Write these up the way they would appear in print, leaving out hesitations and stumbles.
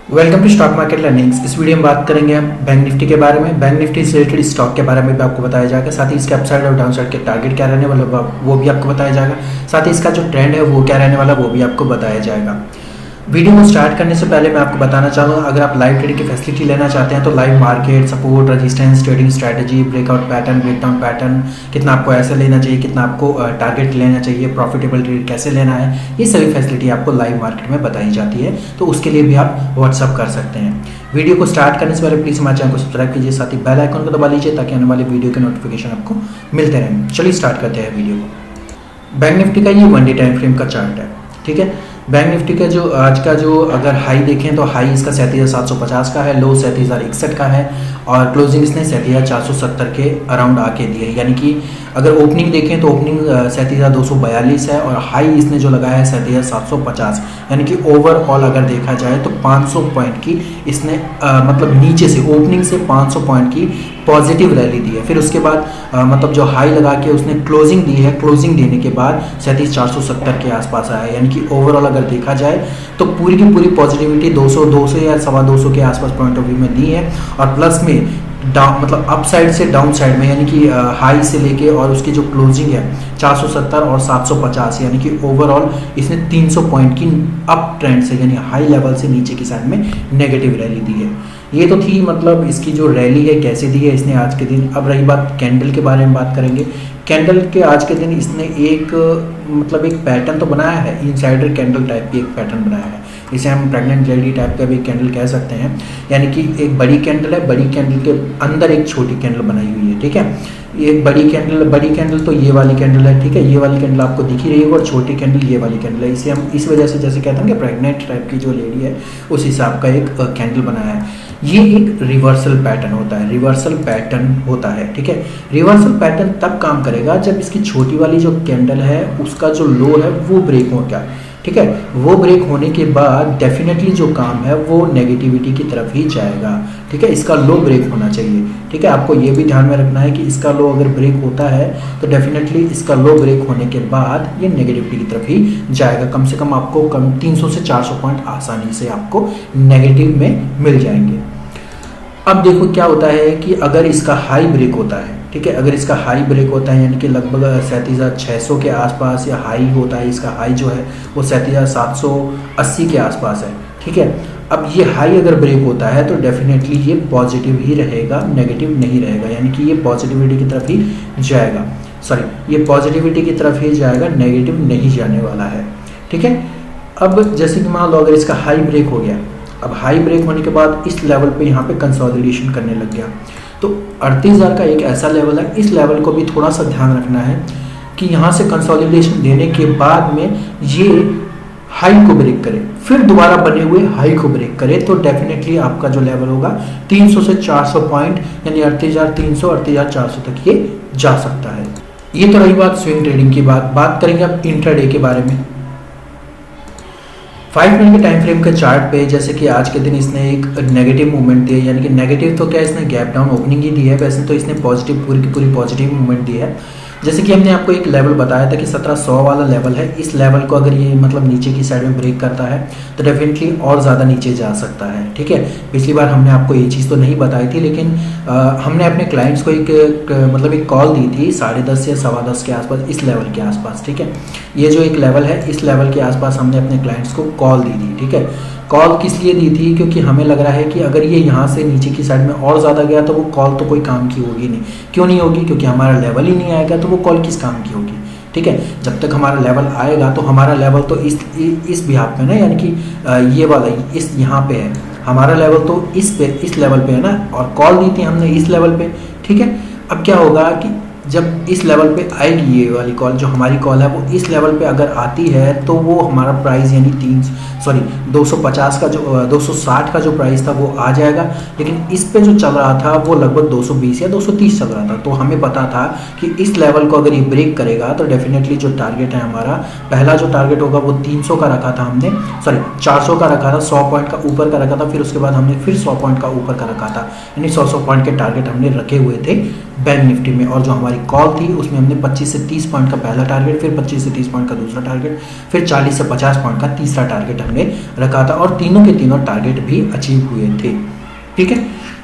Welcome to stock market learnings. इस video में बात करेंगे हम बैंक निफ्टी के बारे में। बैंक निफ्टी से रिलेटेड स्टॉक के बारे में भी आपको बताया जाएगा, साथ ही इसके अपसाइड और डाउनसाइड के टारगेट क्या रहने वाला वो भी आपको बताया जाएगा, साथ ही इसका जो ट्रेंड है वो क्या रहने वाला वो भी आपको बताया जाएगा। वीडियो को स्टार्ट करने से पहले मैं आपको बताना चाहूँगा, अगर आप लाइव ट्रेडिंग की फैसिलिटी लेना चाहते हैं तो live market, support, resistance, trading strategy, breakout pattern, breakdown pattern, कितना आपको ऐसे लेना चाहिए, कितना आपको टारगेट लेना चाहिए, प्रॉफिटेबल ट्रेड कैसे लेना है, ये सभी फैसिलिटी आपको लाइव मार्केट में बताई जाती है। तो उसके लिए भी आप व्हाट्सअप कर सकते हैं। वीडियो को स्टार्ट करने से पहले प्लीज़ हमारे चैनल को सब्सक्राइब कीजिए, साथ ही बेल आइकन को दबा लीजिए ताकि आने वाले वीडियो के नोटिफिकेशन आपको मिलते रहें। चलिए स्टार्ट करते हैं वीडियो को। बैंक निफ्टी का ये 1 डे टाइम फ्रेम का चार्ट है, ठीक है। बैंक निफ्टी का जो आज का जो अगर हाई देखें तो हाई इसका 37,750 का है, लो 37,061 का है और क्लोजिंग इसने 37,470 के अराउंड आके दी है। यानी कि अगर ओपनिंग देखें तो ओपनिंग 37,242 है और हाई इसने जो लगाया है 37,750। यानी कि ओवरऑल अगर देखा जाए तो 500 पॉइंट की इसने मतलब नीचे से ओपनिंग से 500 पॉइंट की पॉजिटिव रैली दी है। फिर उसके बाद मतलब जो हाई लगा के उसने क्लोजिंग दी है, क्लोजिंग देने के बाद 37,470 के आसपास आया है। यानी कि ओवरऑल अगर देखा जाए तो पूरी की पूरी पॉजिटिविटी 200 या 250 के आसपास पॉइंट ऑफ व्यू में दी है और प्लस में डाउन मतलब अप साइड से डाउन साइड में, यानी कि हाई से लेके और उसकी जो क्लोजिंग है 470 और 750, यानी कि ओवरऑल इसने 300 पॉइंट की अप ट्रेंड से यानी हाई लेवल से नीचे की साइड में नेगेटिव रैली दी है। ये तो थी मतलब इसकी जो रैली है कैसे दी है इसने आज के दिन। अब रही बात कैंडल के बारे में बात करेंगे। कैंडल के आज के दिन इसने एक मतलब एक पैटर्न तो बनाया है, इनसाइडर कैंडल टाइप की एक पैटर्न बनाया है, इसे हम प्रेग्नेंट लेडी टाइप का भी कैंडल कह सकते हैं। यानी कि एक बड़ी कैंडल है, बड़ी कैंडल के अंदर एक छोटी कैंडल बनाई हुई है, ठीक है। एक बड़ी कैंडल तो ये वाली कैंडल है, ठीक है। ये वाली कैंडल आपको दिख ही रही है और छोटी कैंडल ये वाली कैंडल है। इसे हम इस वजह से जैसे कहते हैं कि प्रेग्नेंट टाइप की जो लेडी है उस हिसाब का एक कैंडल बनाया है। ये एक रिवर्सल पैटर्न होता है, रिवर्सल पैटर्न होता है, ठीक है। रिवर्सल पैटर्न तब काम करेगा जब इसकी छोटी वाली जो कैंडल है उसका जो लो है वो ब्रेक हो गया, ठीक है। वो ब्रेक होने के बाद डेफिनेटली जो काम है वो नेगेटिविटी की तरफ ही जाएगा, ठीक है। इसका लो ब्रेक होना चाहिए, ठीक है। आपको ये भी ध्यान में रखना है कि इसका लो अगर ब्रेक होता है तो डेफिनेटली इसका लो ब्रेक होने के बाद ये नेगेटिविटी की तरफ ही जाएगा। कम से कम आपको 300 से 400 पॉइंट आसानी से आपको नेगेटिव में मिल जाएंगे। अब देखो क्या होता है कि अगर इसका हाई ब्रेक होता है, ठीक है, अगर इसका हाई ब्रेक होता है यानी कि लगभग 37,600 के आसपास या हाई होता है, इसका हाई जो है वो 37,780 के आसपास है, ठीक है। अब ये हाई अगर ब्रेक होता है तो डेफिनेटली ये पॉजिटिव ही रहेगा, नेगेटिव नहीं रहेगा। यानी कि ये पॉजिटिविटी की तरफ ही जाएगा, सॉरी ये पॉजिटिविटी की तरफ ही जाएगा, नेगेटिव नहीं जाने वाला है, ठीक है। अब जैसे कि मान लो अगर इसका हाई ब्रेक हो गया, अब हाई ब्रेक होने के बाद इस लेवल पे यहाँ पे कंसोलिडेशन करने लग गया तो 38,000 का एक ऐसा लेवल है, इस लेवल को भी थोड़ा सा ध्यान रखना है कि यहाँ से कंसोलिडेशन देने के बाद में ये हाई को ब्रेक करे, फिर दोबारा बने हुए हाई को ब्रेक करे तो डेफिनेटली आपका जो लेवल होगा 300 से 400 पॉइंट यानी 38,300 38,400 तक ये जा सकता है। ये तो रही बात स्विंग ट्रेडिंग की। बात करेंगे अब इंट्राडे के बारे में। 5 मिनट के टाइम फ्रेम के चार्ट पे जैसे कि आज के दिन इसने एक नेगेटिव मूवमेंट दी है, यानी कि नेगेटिव तो क्या इसने गैप डाउन ओपनिंग ही दी है, वैसे तो इसने पॉजिटिव पूरी की पूरी पॉजिटिव मूवमेंट दी है। जैसे कि हमने आपको एक लेवल बताया था कि 1700 वाला लेवल है, इस लेवल को अगर ये मतलब नीचे की साइड में ब्रेक करता है तो डेफिनेटली और ज़्यादा नीचे जा सकता है, ठीक है। पिछली बार हमने आपको ये चीज़ तो नहीं बताई थी, लेकिन हमने अपने क्लाइंट्स को मतलब एक कॉल दी थी 10:30 या 10:15 के आसपास, इस लेवल के आसपास, ठीक है। ये जो एक लेवल है इस लेवल के आसपास हमने अपने क्लाइंट्स को कॉल दी थी, ठीक है। कॉल किस लिए दी थी? क्योंकि हमें लग रहा है कि अगर ये यहाँ से नीचे की साइड में और ज़्यादा गया तो वो कॉल तो कोई काम की होगी नहीं। क्यों नहीं होगी? क्योंकि हमारा लेवल ही नहीं आएगा तो वो कॉल किस काम की होगी, ठीक है। जब तक हमारा लेवल आएगा तो हमारा लेवल तो इस बिहाफ पे ना, यानी कि ये वाला इस यहाँ पे है, हमारा लेवल तो इस लेवल पे है ना, और कॉल दी थी हमने इस लेवल पे, ठीक है। अब क्या होगा कि जब इस लेवल पे आएगी ये वाली कॉल, जो हमारी कॉल है वो इस लेवल पे अगर आती है तो वो हमारा प्राइस यानी 250 का जो 260 का जो प्राइस था वो आ जाएगा। लेकिन इस पे जो चल रहा था वो लगभग 220 या 230 चल रहा था, तो हमें पता था कि इस लेवल को अगर ये ब्रेक करेगा तो डेफिनेटली जो टारगेट है हमारा, पहला जो टारगेट होगा वो 300 का रखा था हमने, 400 का रखा था, 100 पॉइंट का ऊपर का रखा था, फिर उसके बाद हमने फिर 100 पॉइंट का ऊपर का रखा था, यानी 100 पॉइंट के टारगेट हमने रखे हुए थे बैंक निफ्टी में, और जो हमारी कॉल थी उसमें हमने 25 से 30 पॉइंट का पहला टारगेट, फिर 25 से 30 पॉइंट का दूसरा टारगेट, फिर 40 से 50 पॉइंट का तीसरा टारगेट हमने रखा था, और तीनों के तीनों टारगेट भी अचीव हुए थे। ठीक है,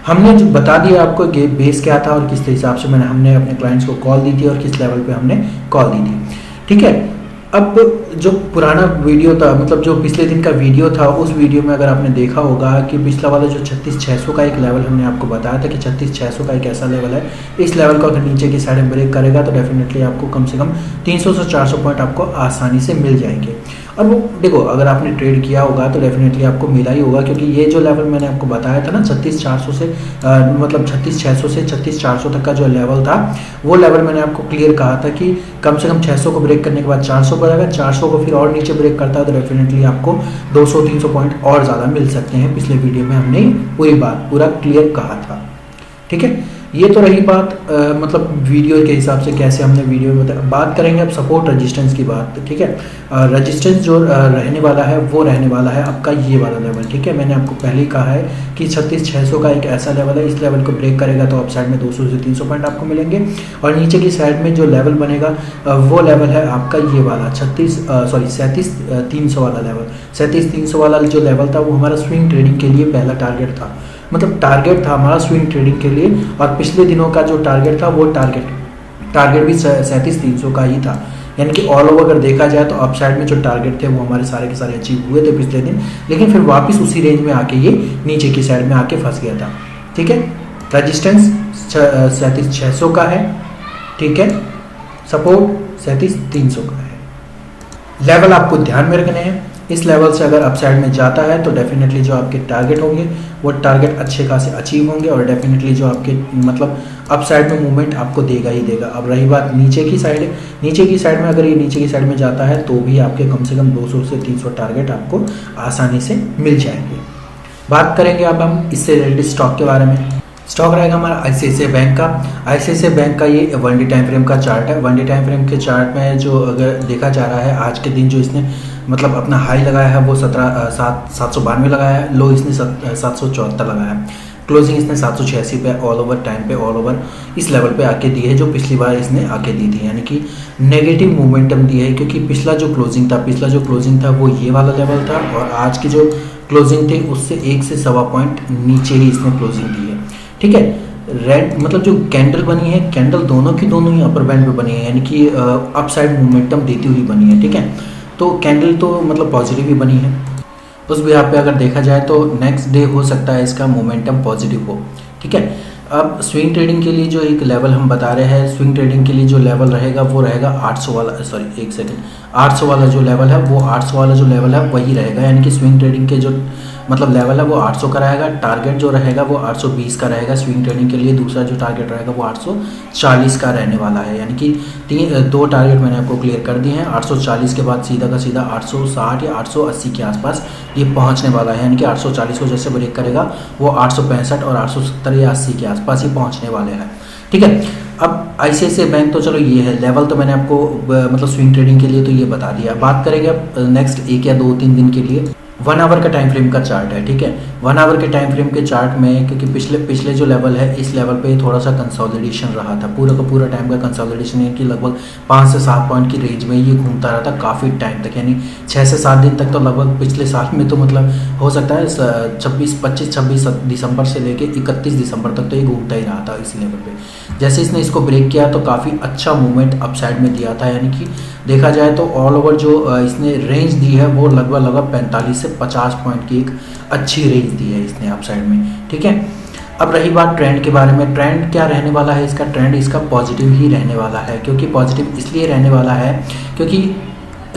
हमने जो बता दिया आपको कि बेस क्या था और किस हिसाब से हमने अपने क्लाइंट्स को कॉल दी थी और किस लेवल पे हमने कॉल दी थी। ठीक है, अब जो पुराना वीडियो था, मतलब जो पिछले दिन का वीडियो था, उस वीडियो में अगर आपने देखा होगा कि पिछला वाला जो 36,600 का एक लेवल हमने आपको बताया था कि 36,600 का एक ऐसा लेवल है, इस लेवल को अगर नीचे की साइड में ब्रेक करेगा तो डेफिनेटली आपको कम से कम 300 से 400 पॉइंट आपको आसानी से मिल जाएंगे। और वो देखो, अगर आपने ट्रेड किया होगा तो डेफिनेटली आपको मिला ही होगा, क्योंकि ये जो लेवल मैंने आपको बताया था ना 36,400 से मतलब 36,600 से 36,400 तक का जो लेवल था, वो लेवल मैंने आपको क्लियर कहा था कि कम से कम 600 को ब्रेक करने के बाद 400 पर आएगा, 400 को फिर और नीचे ब्रेक करता है तो डेफिनेटली आपको 200-300 पॉइंट और ज़्यादा मिल सकते हैं। पिछले वीडियो में हमने पूरी बात पूरा क्लियर कहा था। ठीक है, ये तो रही बात मतलब वीडियो के हिसाब से कैसे हमने वीडियो में बात करेंगे अब सपोर्ट रेजिस्टेंस की बात। ठीक है, रेजिस्टेंस जो रहने वाला है वो रहने वाला है आपका ये वाला लेवल। ठीक है, मैंने आपको पहले ही कहा है कि 36,600 का एक ऐसा लेवल है, इस लेवल को ब्रेक करेगा तो अप साइड में 200 से 300 पॉइंट आपको मिलेंगे, और नीचे की साइड में जो लेवल बनेगा वो लेवल है आपका ये वाला 37,300 वाला लेवल। 37,300 वाला जो लेवल था वो हमारा स्विंग ट्रेडिंग के लिए पहला टारगेट था, मतलब टारगेट था हमारा स्विंग ट्रेडिंग के लिए, और पिछले दिनों का जो टारगेट था वो टारगेट भी 37,300 का ही था। यानी कि ऑल ओवर अगर देखा जाए तो अपसाइड में जो टारगेट थे वो हमारे सारे के सारे अचीव हुए थे पिछले दिन, लेकिन फिर वापस उसी रेंज में आके ये नीचे की साइड में आके फंस गया था। ठीक है, रेजिस्टेंस 37,600 का है। ठीक है, सपोर्ट 37,300 का है। लेवल आपको ध्यान में रखने हैं, इस लेवल से अगर अपसाइड में जाता है तो डेफिनेटली जो आपके टारगेट होंगे वो टारगेट अच्छे खासे अचीव होंगे, और डेफिनेटली जो आपके मतलब अपसाइड में मूवमेंट आपको देगा ही देगा। अब रही बात नीचे की साइड, नीचे की साइड में अगर ये नीचे की साइड में जाता है तो भी आपके कम से कम 200 से 300 टारगेट आपको आसानी से मिल जाएंगे। बात करेंगे अब हम इससे रिलेटेड स्टॉक के बारे में। स्टॉक रहेगा हमारा ICICI बैंक का। ICICI बैंक का ये 1 डे टाइम फ्रेम का चार्ट है। 1 डे टाइम फ्रेम के चार्ट में जो अगर देखा जा रहा है, आज के दिन जो इसने मतलब अपना हाई लगाया है वो 792 लगाया है, लो इसने 774 लगाया है, क्लोजिंग इसने 786 पे ऑल ओवर टाइम पे ऑल ओवर इस लेवल पे आके दी है जो पिछली बार इसने आके दी थी, यानी कि नेगेटिव मोमेंटम दी है, क्योंकि पिछला जो क्लोजिंग था वो ये वाला लेवल था, और आज की जो क्लोजिंग थी उससे 1 से 1.25 पॉइंट नीचे ही इसने क्लोजिंग दी है। ठीक है, रेड मतलब जो कैंडल बनी है, कैंडल दोनों की दोनों ही अपर बैंड पे बनी है, यानी कि अपसाइड मोमेंटम देती हुई बनी है। ठीक है, तो कैंडल तो मतलब पॉजिटिव ही बनी है। उस बिहाफ पे अगर देखा जाए तो नेक्स्ट डे हो सकता है इसका मोमेंटम पॉजिटिव हो। ठीक है, अब स्विंग ट्रेडिंग के लिए जो एक लेवल हम बता रहे हैं, स्विंग ट्रेडिंग के लिए जो लेवल रहेगा वो रहेगा 800 वाला, 800 वाला जो लेवल है वो 800 वाला जो लेवल है वही रहेगा, यानी कि स्विंग ट्रेडिंग के जो मतलब लेवल है वो 800 का रहेगा। टारगेट जो रहेगा वो 820 का रहेगा स्विंग ट्रेडिंग के लिए। दूसरा जो टारगेट रहेगा वो 840 का रहने वाला है, यानी कि 2 टारगेट मैंने आपको क्लियर कर दिए हैं। 840 के बाद सीधा का सीधा 860 या 880 के आसपास ये पहुंचने वाला है, यानी कि 840 को जैसे ब्रेक करेगा वो 865 और 870 या 80 के आसपास ही पहुँचने वाले हैं। ठीक है, अब ICICI बैंक तो चलो ये है लेवल, तो मैंने आपको मतलब स्विंग ट्रेडिंग के लिए तो ये बता दिया। बात करेंगे अब नेक्स्ट 1 या 2-3 दिन के लिए। 1 आवर का टाइम फ्रेम का चार्ट है। ठीक है, 1 आवर के टाइम फ्रेम के चार्ट में क्योंकि पिछले जो लेवल है इस लेवल पे थोड़ा सा कंसोलिडेशन रहा था, पूरा का पूरा टाइम का कंसोलिडेशन है कि लगभग 5 से 7 पॉइंट की रेंज में ये घूमता रहा था काफ़ी टाइम तक, यानी 6 से 7 दिन तक तो लगभग पिछले साल में तो मतलब हो सकता है 26 दिसंबर से लेके 31 दिसंबर तक तो ये घूमता ही रहा था इसी लेवल पे। जैसे इसने इसको ब्रेक किया तो काफ़ी अच्छा मूवमेंट अपसाइड में दिया था, यानी कि देखा जाए तो ऑल ओवर जो इसने रेंज दी है वो लगभग 45 से 50 पॉइंट की एक अच्छी रेंज दी है इसने अपसाइड में। ठीक है, अब रही बात ट्रेंड के बारे में। ट्रेंड क्या रहने वाला है इसका? ट्रेंड इसका पॉजिटिव ही रहने वाला है, क्योंकि पॉजिटिव इसलिए रहने वाला है क्योंकि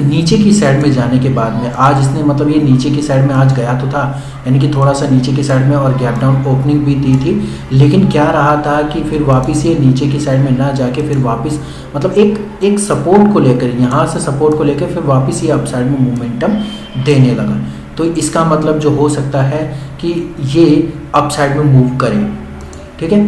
नीचे की साइड में जाने के बाद में आज इसने मतलब ये नीचे की साइड में आज गया तो था, यानी कि थोड़ा सा नीचे की साइड में और गैप डाउन ओपनिंग भी दी थी, लेकिन क्या रहा था कि फिर वापस ये नीचे की साइड में ना जाके फिर वापस मतलब एक सपोर्ट को लेकर यहाँ से सपोर्ट को लेकर फिर वापस ये अपसाइड में मोमेंटम देने लगा। तो इसका मतलब जो हो सकता है कि ये अपसाइड में मूव करे। ठीक है,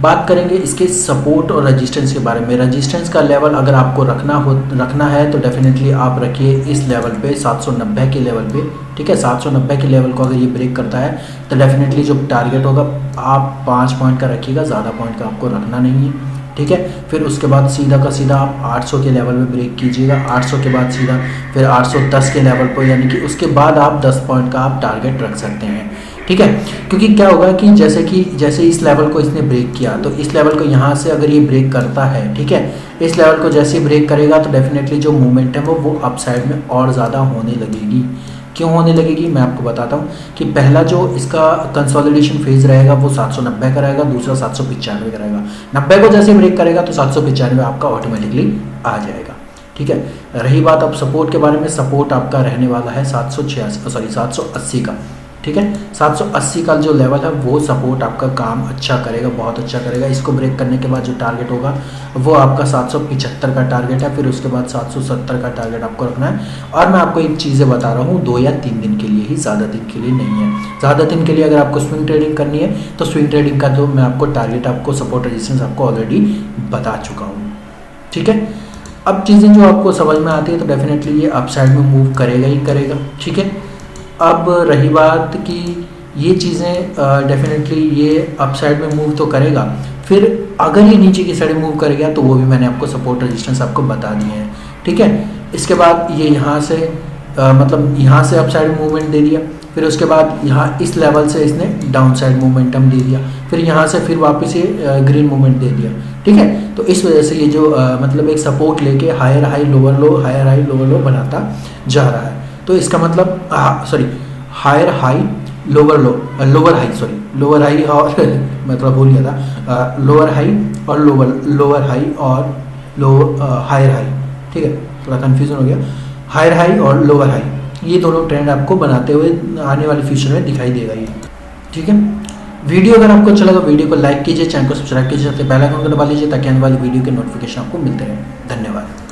बात करेंगे इसके सपोर्ट और रेजिस्टेंस के बारे में। रेजिस्टेंस का लेवल अगर आपको रखना है तो डेफिनेटली आप रखिए इस लेवल पे 790 के लेवल पे, ठीक है। 790 के लेवल को अगर ये ब्रेक करता है तो डेफिनेटली जो टारगेट होगा आप 5 पॉइंट का रखिएगा, ज़्यादा पॉइंट का आपको रखना नहीं है, ठीक है। फिर उसके बाद सीधा का सीधा आप 800 के लेवल पे ब्रेक कीजिएगा, 800 के बाद सीधा फिर 810 के लेवल पर, यानी कि उसके बाद आप 10 पॉइंट का आप टारगेट रख सकते हैं, ठीक है। क्योंकि क्या होगा कि जैसे इस लेवल को इसने ब्रेक किया तो इस लेवल को यहाँ से अगर ये ब्रेक करता है, ठीक है, इस लेवल को जैसे ही ब्रेक करेगा तो डेफिनेटली जो मूवमेंट है वो अप साइड में और ज़्यादा होने लगेगी। क्यों होने लगेगी मैं आपको बताता हूँ कि पहला जो इसका कंसोलिडेशन फेज रहेगा वो 790 का रहेगा, दूसरा 795 का रहेगा। 90 को जैसे ब्रेक करेगा तो 795 आपका ऑटोमेटिकली आ जाएगा, ठीक है। रही बात अब सपोर्ट के बारे में, सपोर्ट आपका रहने वाला है 780 का, ठीक है। 780 का जो लेवल है वो सपोर्ट आपका काम अच्छा करेगा, बहुत अच्छा करेगा। इसको ब्रेक करने के बाद जो टारगेट होगा वो आपका 775 का टारगेट है, फिर उसके बाद 770 का टारगेट आपको रखना है। और मैं आपको एक चीज़ें बता रहा हूँ 2 या 3 दिन के लिए ही, ज़्यादा दिन के लिए नहीं है। ज़्यादा दिन के लिए अगर आपको स्विंग ट्रेडिंग करनी है तो स्विंग ट्रेडिंग का जो मैं आपको टारगेट, आपको सपोर्ट रेजिस्टेंस आपको ऑलरेडी बता चुका हूँ, ठीक है। अब चीज़ें जो आपको समझ में आती है तो डेफिनेटली ये अप साइड में मूव करेगा ही करेगा, ठीक है। अब रही बात कि ये चीज़ें डेफिनेटली ये अप साइड में मूव तो करेगा, फिर अगर ये नीचे की साइड मूव करेगा तो वो भी मैंने आपको सपोर्ट रेजिस्टेंस आपको बता दिए हैं, ठीक है। इसके बाद ये यहाँ से मतलब यहाँ से अप साइड मूवमेंट दे दिया, फिर उसके बाद यहाँ इस लेवल से इसने डाउन साइड मोमेंटम दे दिया, फिर यहाँ से फिर वापस ये ग्रीन मूवमेंट दे दिया, ठीक है। तो इस वजह से ये जो मतलब एक सपोर्ट लेके higher high lower low, higher high lower low बनाता जा रहा है। तो इसका मतलब higher high lower low, lower high, lower high और मैं थोड़ा भूल गया था, लोअर हाई और लोअर हाई और हायर हाई, ठीक है, थोड़ा कन्फ्यूजन हो गया। हायर हाई और लोअर हाई ये दोनों ट्रेंड आपको बनाते हुए आने वाले फ्यूचर में दिखाई देगा ये, ठीक है। वीडियो अगर आपको अच्छा लगा वीडियो को लाइक कीजिए, चैनल को सब्सक्राइब कीजिए, साथ ही बेल आइकन को दबा लीजिए ताकि आने वाली वीडियो के नोटिफिकेशन आपको मिलते रहे। धन्यवाद।